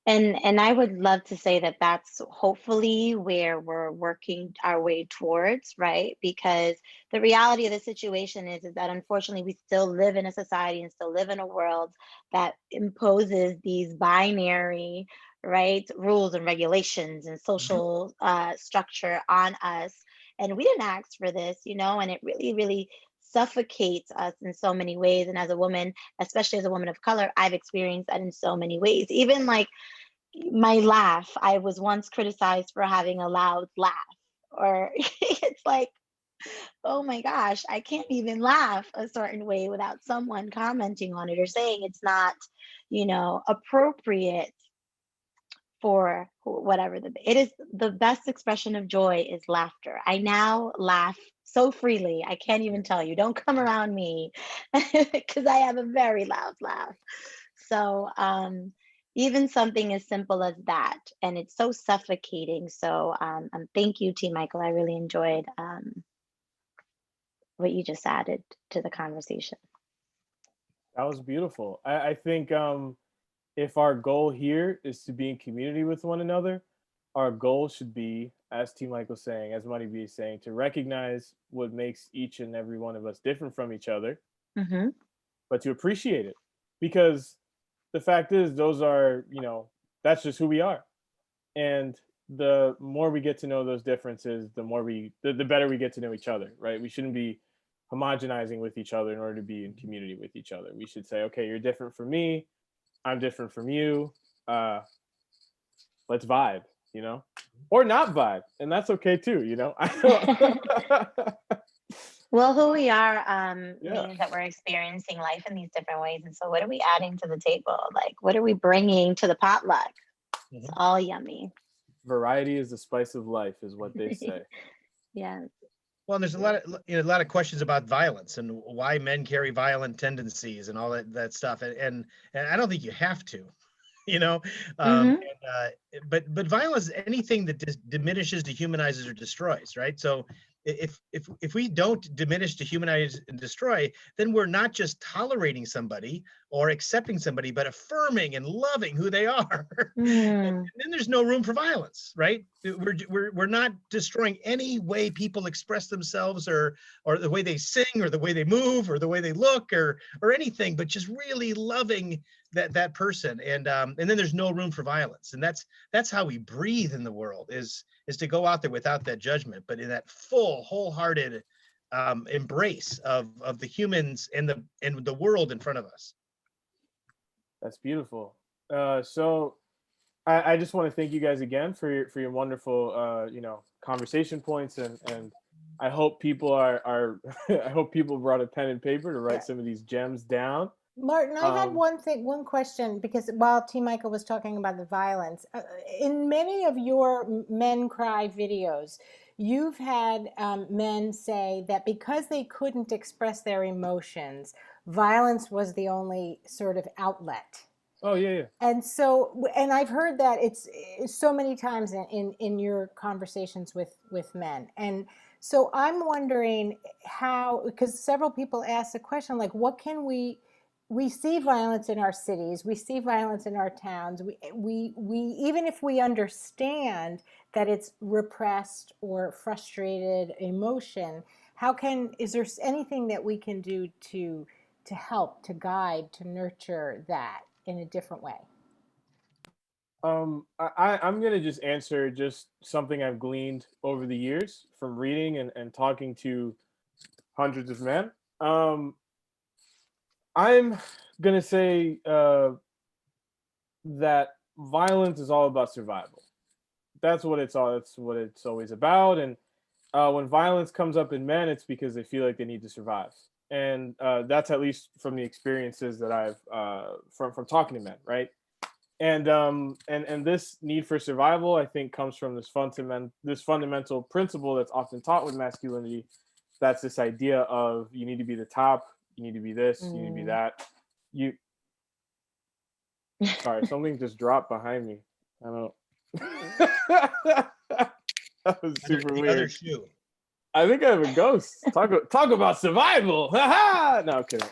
And I would love to say that that's hopefully where we're working our way towards, right? Because the reality of the situation is that unfortunately we still live in a society and still live in a world that imposes these binary, right, rules and regulations and mhm. social structure on us. And we didn't ask for this, and it really, really suffocates us in so many ways. And as a woman, especially as a woman of color, I've experienced that in so many ways. Even like my laugh, I was once criticized for having a loud laugh, or it's like, oh my gosh, I can't even laugh a certain way without someone commenting on it or saying it's not, appropriate for whatever. It is the best expression of joy is laughter. I now laugh so freely, I can't even tell you. Don't come around me because I have a very loud laugh. So even something as simple as that, and it's so suffocating. So thank you, T. Michael. I really enjoyed what you just added to the conversation. That was beautiful. I think if our goal here is to be in community with one another, our goal should be, as T. Michael's saying, as Mariby is saying, to recognize what makes each and every one of us different from each other, Hmm. but to appreciate it. Because the fact is, those are, that's just who we are. And the more we get to know those differences, the better we get to know each other, right? We shouldn't be homogenizing with each other in order to be in community with each other. We should say, okay, you're different from me, I'm different from you. Uh, let's vibe, or not vibe, and that's okay too. Well, who we are Yeah. means that we're experiencing life in these different ways. And so, what are we adding to the table? Like, what are we bringing to the potluck? It's Mhm. all yummy. Variety is the spice of life, is what they say. Yes. Well, and there's Yeah. a lot of questions about violence and why men carry violent tendencies and all that stuff. And I don't think you have to. you know Mm-hmm. but violence is anything that diminishes, dehumanizes, or destroys, right? So if we don't diminish, dehumanize, and destroy, then we're not just tolerating somebody, or accepting somebody, but affirming and loving who they are. And Mm. then there's no room for violence, right? We're not destroying any way people express themselves, or the way they sing, or the way they move, or the way they look, or anything, but just really loving that person. And then there's no room for violence. And that's how we breathe in the world, is to go out there without that judgment, but in that full, wholehearted embrace of the humans and the world in front of us. That's beautiful. So I just want to thank you guys again for your wonderful conversation points, and I hope people are I hope people brought a pen and paper to write some of these gems down. Martin, I had one question, because while T. Michael was talking about the violence, in many of your men cry videos, you've had men say that because they couldn't express their emotions, violence was the only sort of outlet. Oh yeah. And so, and I've heard that it's so many times in your conversations with men. And so I'm wondering how, because several people asked the question, like, what can we see violence in our cities, we see violence in our towns, we even if we understand that it's repressed or frustrated emotion, is there anything that we can do to help, to guide, to nurture that in a different way? I'm gonna just answer just something I've gleaned over the years from reading and talking to hundreds of men. I'm gonna say that violence is all about survival. That's what it's all. That's what it's always about. And when violence comes up in men, it's because they feel like they need to survive. And that's at least from the experiences that I've from talking to men, right? And this need for survival, I think, comes from this fundamental principle that's often taught with masculinity. That's this idea of you need to be the top, you need to be this, you need to be that. Sorry, something just dropped behind me. I don't. That was super The weird. other shoe. I think I have a ghost. Talk about survival. No, I'm kidding.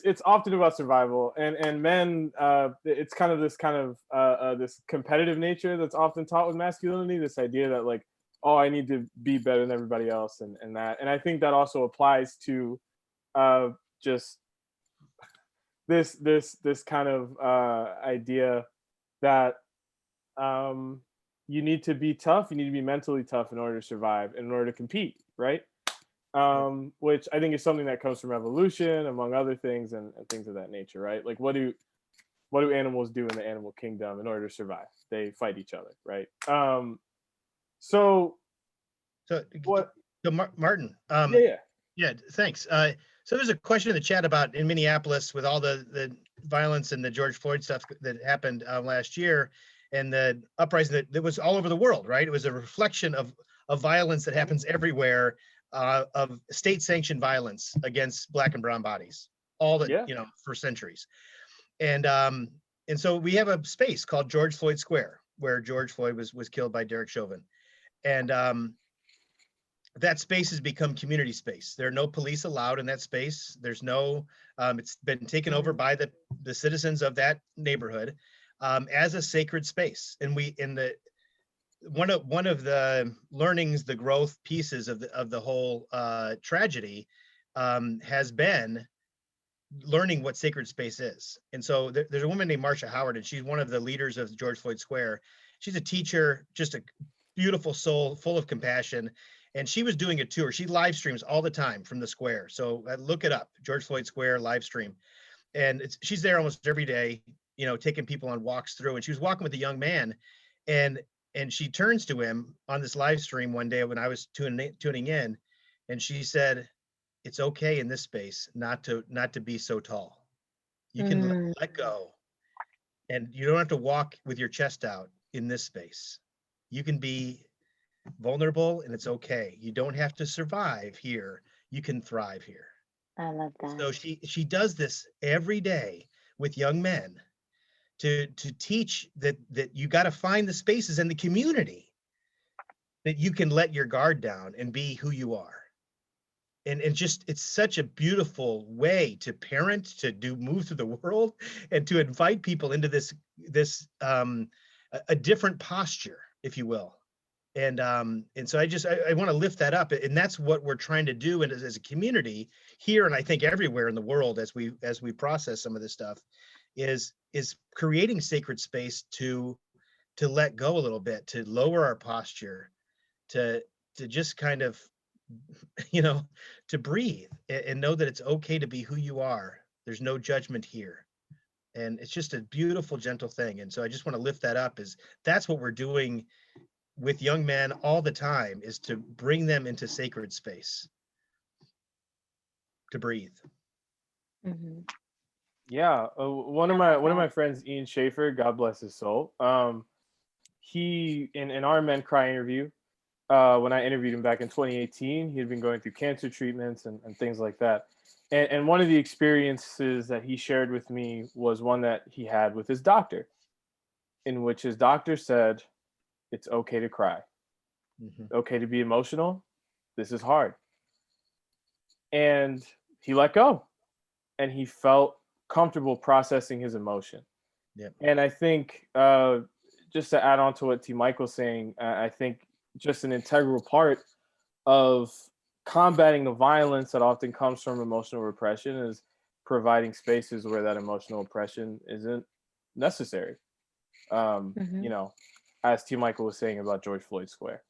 It's often about survival, and men. It's kind of this competitive nature that's often taught with masculinity. This idea that, like, oh, I need to be better than everybody else, and that. And I think that also applies to just this kind of idea that you need to be tough, you need to be mentally tough in order to survive, in order to compete, right? Which I think is something that comes from evolution, among other things, and things of that nature, right? Like, what do animals do in the animal kingdom in order to survive? They fight each other, right? So What? Martin, Yeah. thanks. So there's a question in the chat about in Minneapolis with all the violence and the George Floyd stuff that happened last year, and the uprising that was all over the world, right? It was a reflection of violence that happens everywhere, of state-sanctioned violence against Black and brown bodies, for centuries. And so we have a space called George Floyd Square, where George Floyd was killed by Derek Chauvin. And that space has become community space. There are no police allowed in that space. There's no, it's been taken over by the citizens of that neighborhood as a sacred space. And one of the learnings, the growth pieces of the whole tragedy has been learning what sacred space is. And so there's a woman named Marsha Howard, and she's one of the leaders of George Floyd Square. She's a teacher, just a beautiful soul, full of compassion. And she was doing a tour. She live streams all the time from the square. So look it up, George Floyd Square live stream. And she's there almost every day, taking people on walks through. And she was walking with a young man, and she turns to him on this live stream one day when I was tuning in, and she said, "It's okay in this space not to be so tall. You can let go, and you don't have to walk with your chest out in this space. You can be vulnerable, and it's okay. You don't have to survive here. You can thrive here." I love that. So she does this every day with young men to teach that you got to find the spaces in the community that you can let your guard down and be who you are. and just, it's such a beautiful way to parent, to move through the world, and to invite people into this a different posture, if you will. And so I want to lift that up, and that's what we're trying to do, and as a community here, and I think everywhere in the world, as we process some of this stuff, is creating sacred space to let go a little bit, to lower our posture, to just kind of, to breathe and know that it's okay to be who you are. There's no judgment here. And it's just a beautiful, gentle thing. And so I just want to lift that up, is that's what we're doing with young men all the time, is to bring them into sacred space, to breathe. Mm-hmm. Yeah, one of my friends, Ian Schaefer, God bless his soul. He in our Men Cry interview, when I interviewed him back in 2018, he had been going through cancer treatments and things like that. And one of the experiences that he shared with me was one that he had with his doctor, in which his doctor said, it's okay to cry. Mm-hmm. Okay to be emotional. This is hard. And he let go, and he felt comfortable processing his emotion. Yep. And I think, just to add on to what T. Michael's saying, I think just an integral part of combating the violence that often comes from emotional repression is providing spaces where that emotional oppression isn't necessary. Mm-hmm. As T. Michael was saying about George Floyd Square.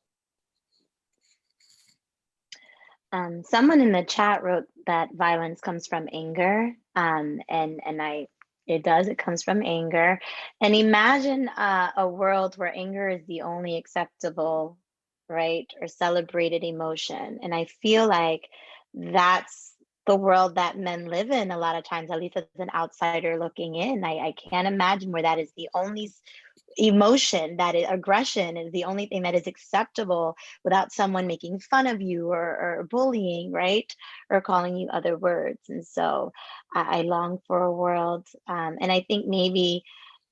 Someone in the chat wrote that violence comes from anger, it comes from anger. And imagine a world where anger is the only acceptable, right, or celebrated emotion. And I feel like that's the world that men live in a lot of times, at least as an outsider looking in. I can't imagine where that is the only emotion, that is aggression is the only thing that is acceptable, without someone making fun of you or bullying, right, or calling you other words. And so I long for a world, and I think maybe,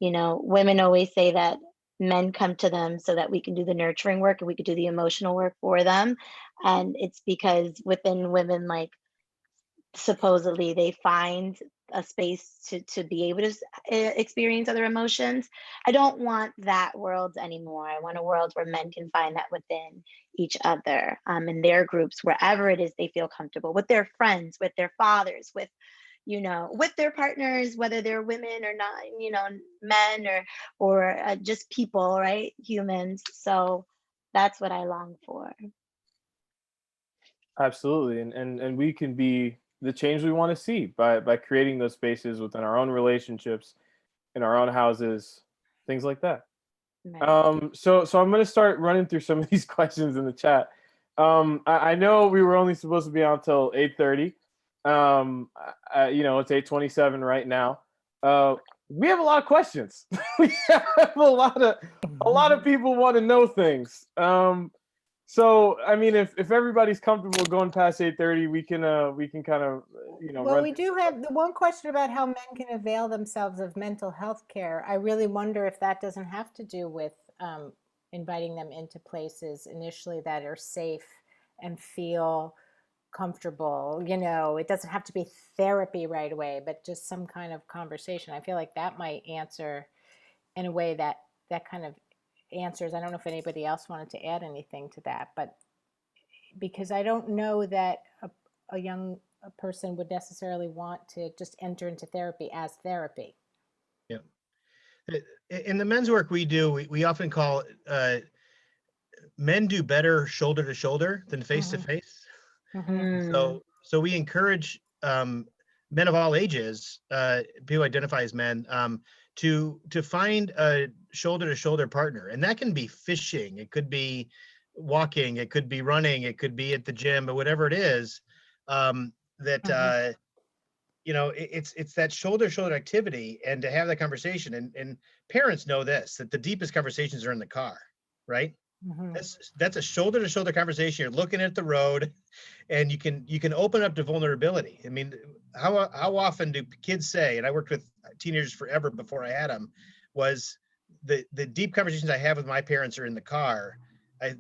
women always say that men come to them so that we can do the nurturing work and we could do the emotional work for them. And it's because within women, like, supposedly they find a space to be able to experience other emotions. I don't want that world anymore. I want a world where men can find that within each other, in their groups, wherever it is they feel comfortable, with their friends, with their fathers, with with their partners, whether they're women or not, men or just people, right, humans. So that's what I long for. Absolutely. And we can be the change we want to see by creating those spaces within our own relationships, in our own houses, things like that. Right. So I'm going to start running through some of these questions in the chat. I know we were only supposed to be on till 8:30. It's 8:27 right now. We have a lot of questions. We have a lot of people want to know things. So I mean, if everybody's comfortable going past 8:30, we can kind of Well, we do have the one question about how men can avail themselves of mental health care. I really wonder if that doesn't have to do with inviting them into places initially that are safe and feel comfortable. It doesn't have to be therapy right away, but just some kind of conversation. I feel like that might answer in a way that kind of answers. I don't know if anybody else wanted to add anything to that, but because I don't know that a young person would necessarily want to just enter into therapy as therapy. Yeah. In the men's work we do, we often call men do better shoulder to shoulder than face to face. So we encourage men of all ages, people identify as men, to find a shoulder to shoulder partner, and that can be fishing, it could be walking, it could be running, it could be at the gym, or whatever it is. It's that shoulder to shoulder activity, and to have that conversation. And parents know this, that the deepest conversations are in the car, right? That's a shoulder to shoulder conversation. You're looking at the road, and you can open up to vulnerability. I mean, how often do kids say, and I worked with teenagers forever before I had them, was the deep conversations I have with my parents are in the car,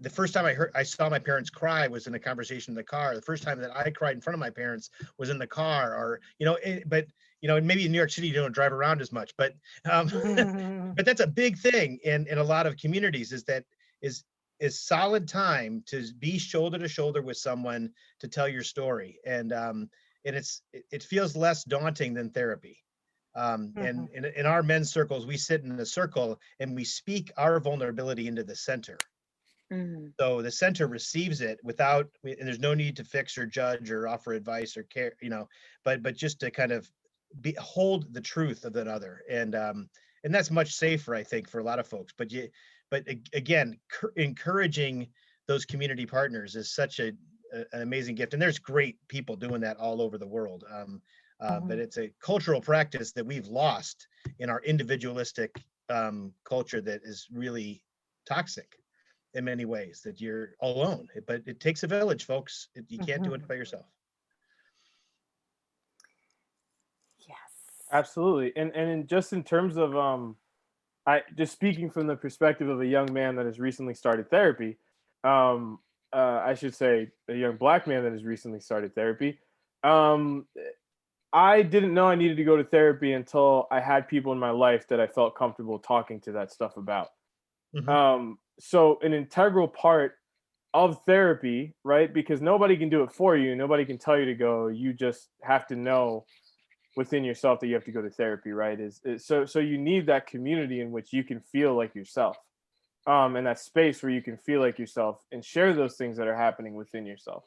the first time I saw my parents cry was in a conversation in the car. The first time that I cried in front of my parents was in the car, or, but, maybe in New York City, you don't drive around as much, but, but that's a big thing in a lot of communities, is solid time to be shoulder to shoulder with someone to tell your story. And it feels less daunting than therapy. And in our men's circles, we sit in a circle and we speak our vulnerability into the center. So the center receives it and there's no need to fix or judge or offer advice or care, but just to kind of hold the truth of another. And that's much safer, I think, for a lot of folks. But again, encouraging those community partners is such an amazing gift. And there's great people doing that all over the world. But it's a cultural practice that we've lost in our individualistic culture that is really toxic in many ways, that you're alone. But it takes a village, folks. You can't do it by yourself. Yes. Absolutely. And just in terms of just speaking from the perspective of a young man that has recently started therapy, I should say a young Black man that has recently started therapy. I didn't know I needed to go to therapy until I had people in my life that I felt comfortable talking to that stuff about. So an integral part of therapy, right? Because nobody can do it for you. Nobody can tell you to go. You just have to know within yourself that you have to go to therapy, right? So you need that community in which you can feel like yourself, and that space where you can feel like yourself and share those things that are happening within yourself.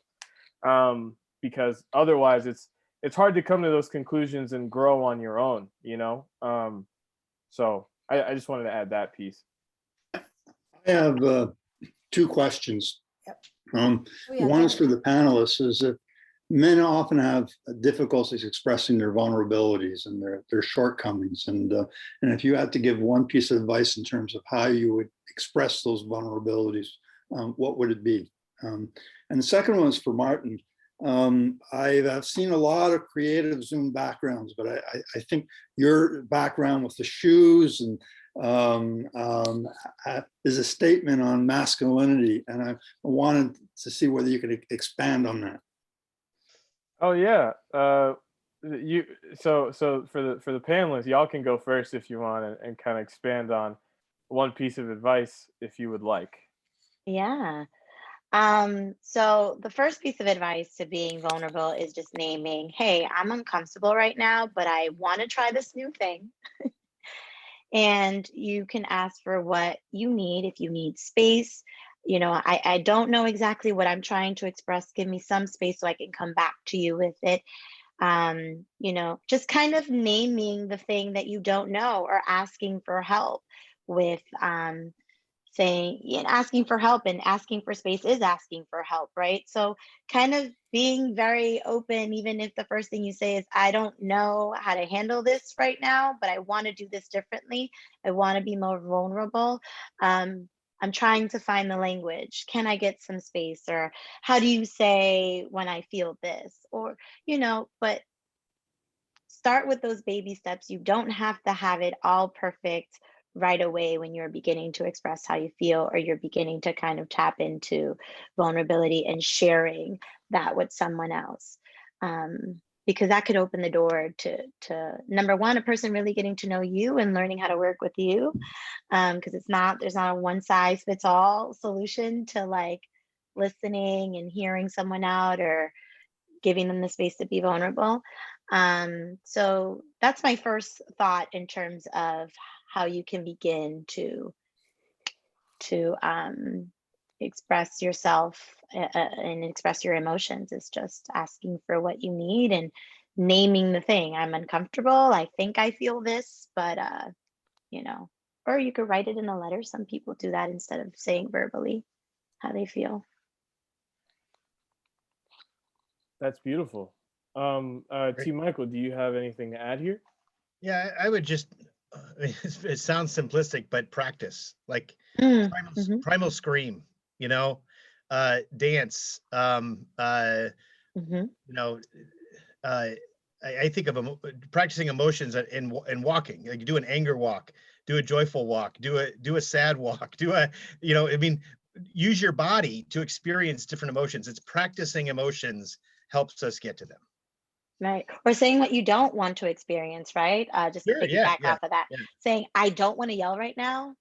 Because otherwise, it's hard to come to those conclusions and grow on your own, So I just wanted to add that piece. I have two questions. Yep. One is for the panelists, is that men often have difficulties expressing their vulnerabilities and their shortcomings. And if you had to give one piece of advice in terms of how you would express those vulnerabilities, what would it be? And the second one is for Martin. I've seen a lot of creative Zoom backgrounds, but I think your background with the shoes and is a statement on masculinity, and I wanted to see whether you could expand on that. Oh yeah. So for the panelists, y'all can go first if you want, and kind of expand on one piece of advice if you would like. Yeah. So the first piece of advice to being vulnerable is just naming, hey, I'm uncomfortable right now, but I want to try this new thing. And you can ask for what you need. If you need space, I don't know exactly what I'm trying to express. Give me some space so I can come back to you with it. Just kind of naming the thing that you don't know, or asking for help with, asking for help and asking for space is asking for help, right? So kind of being very open, even if the first thing you say is, I don't know how to handle this right now, but I want to do this differently. I want to be more vulnerable. I'm trying to find the language. Can I get some space? Or how do you say when I feel this? Or, but start with those baby steps. You don't have to have it all perfect right away when you're beginning to express how you feel, or you're beginning to kind of tap into vulnerability and sharing that with someone else. Because that could open the door to number one, a person really getting to know you and learning how to work with you. Because there's not a one size fits all solution to like listening and hearing someone out, or giving them the space to be vulnerable. So that's my first thought in terms of how you can begin to express yourself and express your emotions, is just asking for what you need and naming the thing. I'm uncomfortable. I think I feel this, but or you could write it in a letter. Some people do that instead of saying verbally how they feel. That's beautiful. T. Michael, do you have anything to add here? Yeah, I would just, it sounds simplistic, but practice, like primal scream, dance, I think of practicing emotions and walking. Like, do an anger walk, do a joyful walk, do a sad walk, use your body to experience different emotions. It's practicing emotions helps us get to them. Right. Or saying what you don't want to experience, right? Just to Sure, yeah, piggyback yeah, off of that. yeah. Saying, I don't want to yell right now.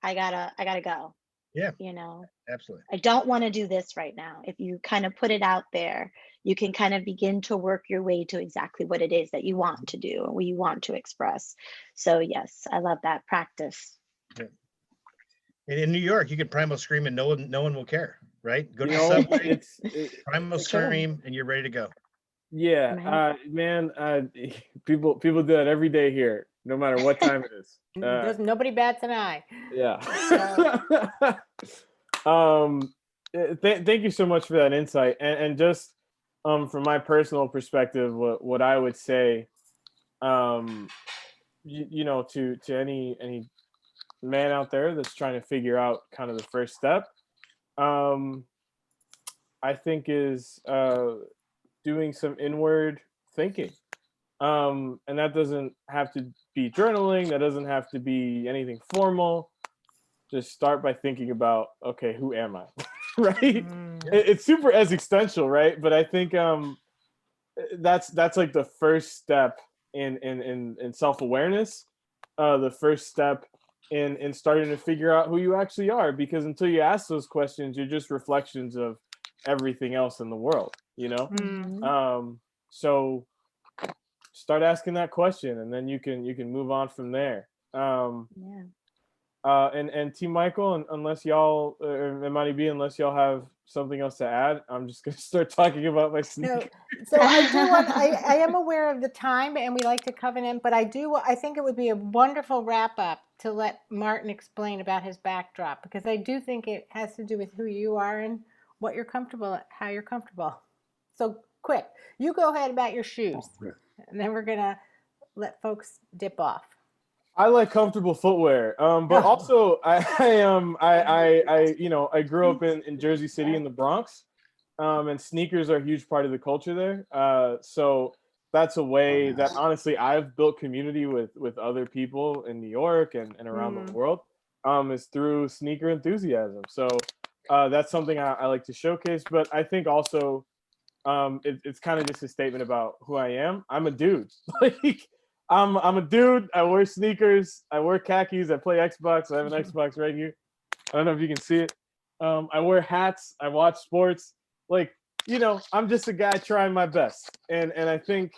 I gotta go. Yeah, You know, absolutely. I don't want to do this right now. If you kind of put it out there, you can kind of begin to work your way to exactly what it is that you want to do and what you want to express. So yes, I love that practice. Yeah. And in New York, you can primal scream and no one will care, right? Go to You the know, subway, it, primal Sure. scream, and you're ready to go. yeah, Right. man, people do that every day here, no matter what time it is. There's nobody bats an eye. Yeah. So, Thank you so much for that insight. And just from my personal perspective, what I would say, you know, to any man out there that's trying to figure out kind of the first step, I think is doing some inward thinking. And that doesn't have to be journaling, that doesn't have to be anything formal. Just start by thinking about, okay, who am I? Right? It's super existential, right? But I think that's like the first step in self-awareness, the first step in starting to figure out who you actually are, because until you ask those questions, you're just reflections of everything else in the world, you know. Mhm. So start asking that question, and then you can move on from there. Yeah. And T Michael, unless y'all and Mariby, unless y'all have something else to add, I'm just gonna start talking about my sneakers. so I do want, I am aware of the time and we like to covenant, but I think it would be a wonderful wrap up to let Martin explain about his backdrop, because I do think it has to do with who you are and what you're comfortable, how you're comfortable. So quick, you go ahead about your shoes, and then we're gonna let folks dip off. I like comfortable footwear, but also I you know, I grew up in Jersey City in the Bronx, and sneakers are a huge part of the culture there. So that's a way that honestly I've built community with other people in New York and around the world, is through sneaker enthusiasm. So that's something I like to showcase. But I think also it's kind of just a statement about who I am. I'm a dude. Like I'm a dude. I wear sneakers. I wear khakis. I play Xbox. I have an Xbox right here. I don't know if you can see it. I wear hats. I watch sports. Like, you know, I'm just a guy trying my best, and I think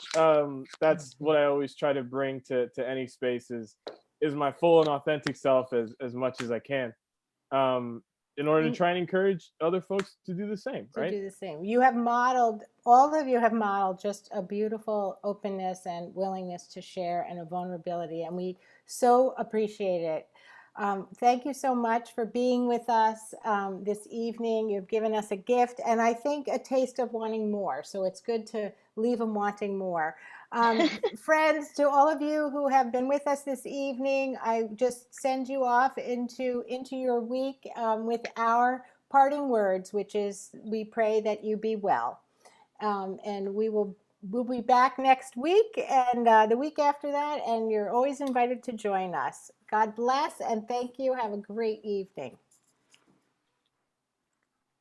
that's what I always try to bring to any space is my full and authentic self as much as I can, in order to try and encourage other folks to do the same. To right? do the same. You have modeled, all of you have modeled just a beautiful openness and willingness to share and a vulnerability, and we so appreciate it. Thank you so much for being with us this evening. You've given us a gift, and I think a taste of wanting more. So it's good to leave them wanting more. Friends, to all of you who have been with us this evening, I just send you off into your week with our parting words, which is, we pray that you be well. And we'll be back next week and the week after that, and you're always invited to join us. God bless and thank you. Have a great evening.